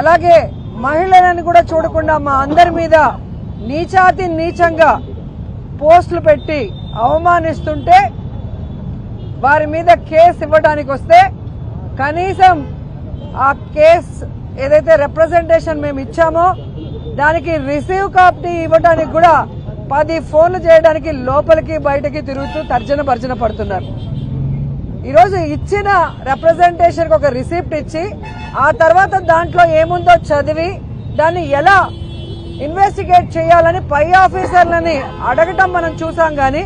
అలాగే మహిళలను కూడా చూడకుండా మా అందరి మీద నీచాతి నీచంగా పోస్టులు పెట్టి అవమానిస్తుంటే వారి మీద కేసు ఇవ్వడానికి వస్తే కనీసం ఆ కేసు ఏదైతే రిప్రజెంటేషన్ మేము ఇచ్చామో దానికి రిసీవ్ కాపీ ఇవ్వడానికి కూడా 10 ఫోన్లు చేయడానికి లోపలికి బయటకి తిరుగుతూ తర్జన భర్జన పడుతున్నారు. ఈరోజు ఇచ్చిన రిప్రజెంటేషన్ ఒక రిసిప్ట్ ఇచ్చి ఆ తర్వాత దాంట్లో ఏముందో చదివి దాన్ని ఎలా ఇన్వెస్టిగేట్ చేయాలని పై ఆఫీసర్లని అడగటం మనం చూసాం. గానీ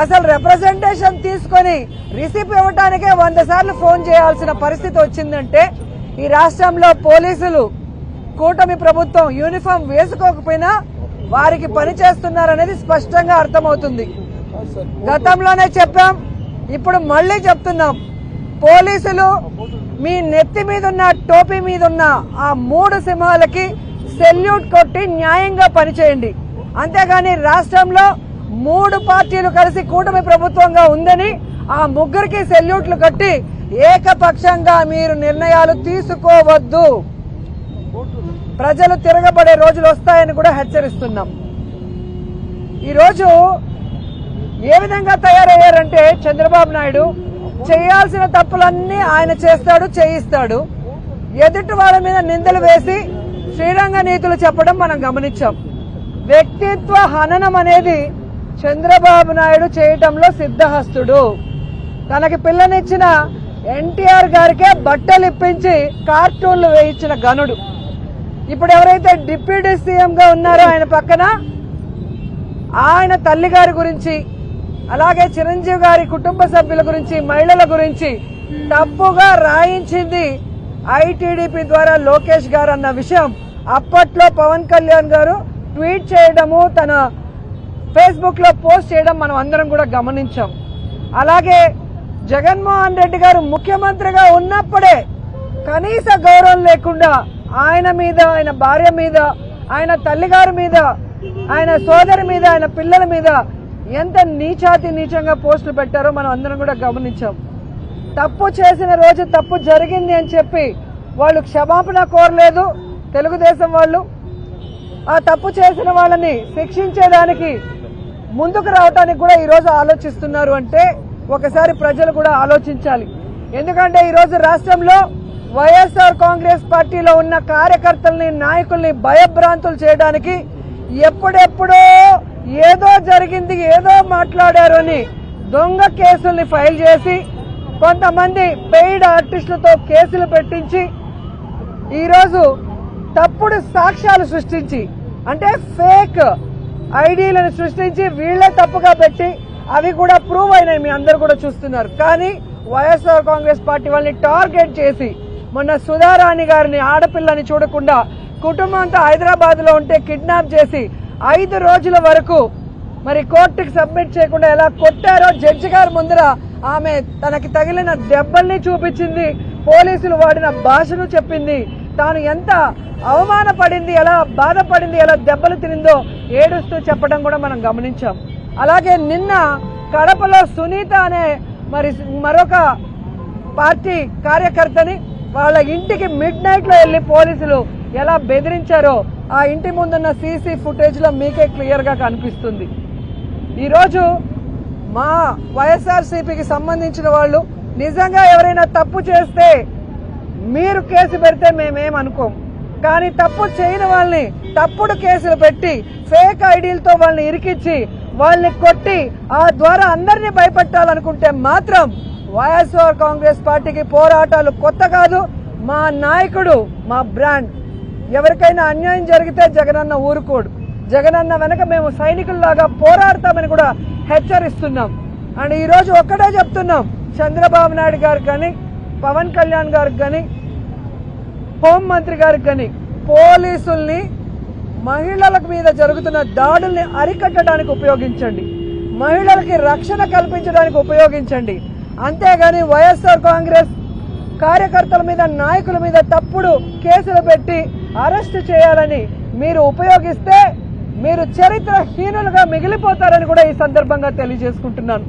అసలు రిప్రజెంటేషన్ తీసుకొని రిసిప్ట్ ఇవ్వడానికే 100 సార్లు ఫోన్ చేయాల్సిన పరిస్థితి వచ్చిందంటే ఈ రాష్ట్రంలో పోలీసులు కూటమి ప్రభుత్వం యూనిఫామ్ వేసుకోకపోయినా వారికి పని చేస్తున్నారనేది స్పష్టంగా అర్థమవుతుంది. గతంలోనే చెప్పాం, ఇప్పుడు మళ్లీ చెప్తున్నాం. పోలీసులు మీ నెత్తి మీదున్న టోపీ మీదున్న ఆ 3 సింహాలకి సెల్యూట్ కొట్టి న్యాయంగా పనిచేయండి. అంతేగాని రాష్ట్రంలో 3 పార్టీలు కలిసి కూటమి ప్రభుత్వంగా ఉందని ఆ 3కి సెల్యూట్లు కట్టి ఏకపక్షంగా మీరు నిర్ణయాలు తీసుకోవద్దు. ప్రజలు తిరగబడే రోజులు వస్తాయని కూడా హెచ్చరిస్తున్నాం. ఈరోజు ఏ విధంగా తయారయ్యారంటే చంద్రబాబు నాయుడు చేయాల్సిన తప్పులన్నీ ఆయన చేస్తాడు, చేయిస్తాడు. ఎదుటి వాళ్ళ మీద నిందలు వేసి శ్రీరంగ నీతులు చెప్పడం మనం గమనించాం. వ్యక్తిత్వ హననం అనేది చంద్రబాబు నాయుడు చేయటంలో సిద్ధహస్తుడు. తనకి పిల్లనిచ్చిన ఎన్టీఆర్ గారికే బట్టలు ఇప్పించి కార్టూన్లు వేయించిన గనుడు. ఇప్పుడు ఎవరైతే డిప్యూటీ సీఎం గా ఉన్నారో ఆయన పక్కన ఆయన తల్లి గారి గురించి, అలాగే చిరంజీవి గారి కుటుంబ సభ్యుల గురించి, మహిళల గురించి తప్పుగా రాయించింది ఐటీడీపీ ద్వారా లోకేష్ గారు అన్న విషయం అప్పట్లో పవన్ కళ్యాణ్ గారు ట్వీట్ చేయడము, తన ఫేస్బుక్ లో పోస్ట్ చేయడం మనం అందరం కూడా గమనించాం. అలాగే జగన్మోహన్ రెడ్డి గారు ముఖ్యమంత్రిగా ఉన్నప్పుడే కనీస గౌరవం లేకుండా ఆయన మీద, ఆయన భార్య మీద, ఆయన తల్లిగారి మీద, ఆయన సోదరి మీద, ఆయన పిల్లల మీద ఎంత నీచాతి నీచంగా పోస్టులు పెట్టారో మనం అందరం కూడా గమనించాం. తప్పు చేసిన రోజు తప్పు జరిగింది అని చెప్పి వాళ్ళు క్షమాపణ కోరలేదు తెలుగుదేశం వాళ్ళు. ఆ తప్పు చేసిన వాళ్ళని శిక్షించేదానికి ముందుకు రావడానికి కూడా ఈరోజు ఆలోచిస్తున్నారు అంటే ఒకసారి ప్రజలు కూడా ఆలోచించాలి. ఎందుకంటే ఈరోజు రాష్ట్రంలో వైఎస్ఆర్ కాంగ్రెస్ పార్టీలో ఉన్న కార్యకర్తల్ని, నాయకుల్ని భయభ్రాంతులు చేయడానికి ఎప్పుడెప్పుడో ఏదో జరిగింది, ఏదో మాట్లాడారు అని దొంగ కేసుల్ని ఫైల్ చేసి కొంతమంది పెయిడ్ ఆర్టిస్టులతో కేసులు పెట్టించి ఈరోజు తప్పుడు సాక్ష్యాలు సృష్టించి, అంటే ఫేక్ ఐడీలను సృష్టించి వీళ్లే తప్పుగా పెట్టి అవి కూడా ప్రూవ్ అయినాయి, మీ అందరూ కూడా చూస్తున్నారు. కానీ వైఎస్ఆర్ కాంగ్రెస్ పార్టీ వాళ్ళని టార్గెట్ చేసి మొన్న సుధారాణి గారిని, ఆడపిల్లని చూడకుండా కుటుంబంతో హైదరాబాద్ లో ఉంటే కిడ్నాప్ చేసి 5 రోజుల వరకు మరి కోర్టుకి సబ్మిట్ చేయకుండా ఎలా కొట్టారో జడ్జి గారి ముందర ఆమె తనకి తగిలిన దెబ్బల్ని చూపించింది, పోలీసులు వాడిన భాషను చెప్పింది, తాను ఎంత అవమానపడింది, ఎలా బాధపడింది, ఎలా దెబ్బలు తినిందో ఏడుస్తూ చెప్పడం కూడా మనం గమనించాం. అలాగే నిన్న కడపలో సునీత అనే మరొక పార్టీ కార్యకర్తని వాళ్ళ ఇంటికి మిడ్ నైట్ లో వెళ్లి పోలీసులు ఎలా బెదిరించారో ఆ ఇంటి ముందున్న సీసీ ఫుటేజ్ లో మీకే క్లియర్ గా కనిపిస్తుంది. ఈరోజు మా వైఎస్ఆర్సీపీకి సంబంధించిన వాళ్ళు నిజంగా ఎవరైనా తప్పు చేస్తే మీరు కేసు పెడితే మేమేమనుకోం. కానీ తప్పు చేయని వాళ్ళని తప్పుడు కేసులు పెట్టి ఫేక్ ఐడీలతో వాళ్ళని ఇరికిచ్చి వాళ్ళని కొట్టి ఆ ద్వారా అందరినీ భయపెట్టాలనుకుంటే మాత్రం వైఎస్ఆర్ కాంగ్రెస్ పార్టీకి పోరాటాలు కొత్త కాదు. మా నాయకుడు, మా బ్రాండ్. ఎవరికైనా అన్యాయం జరిగితే జగనన్న ఊరుకోడు. జగనన్న వెనక మేము సైనికుల్లాగా పోరాడతామని కూడా హెచ్చరిస్తున్నాం. అండ్ ఈ రోజు ఒక్కటే చెప్తున్నాం, చంద్రబాబు నాయుడు గారికి కానీ, పవన్ కళ్యాణ్ గారికి కానీ, హోంమంత్రి గారికి కానీ పోలీసుల్ని మహిళల మీద జరుగుతున్న దాడుల్ని అరికట్టడానికి ఉపయోగించండి, మహిళలకి రక్షణ కల్పించడానికి ఉపయోగించండి. అంతేగాని వైఎస్ఆర్ కాంగ్రెస్ కార్యకర్తల మీద, నాయకుల మీద తప్పుడు కేసులు పెట్టి అరెస్టు చేయాలని మీరు ఉపయోగిస్తే మీరు చరిత్రహీనులుగా మిగిలిపోతారని కూడా ఈ సందర్భంగా తెలియజేసుకుంటున్నాను.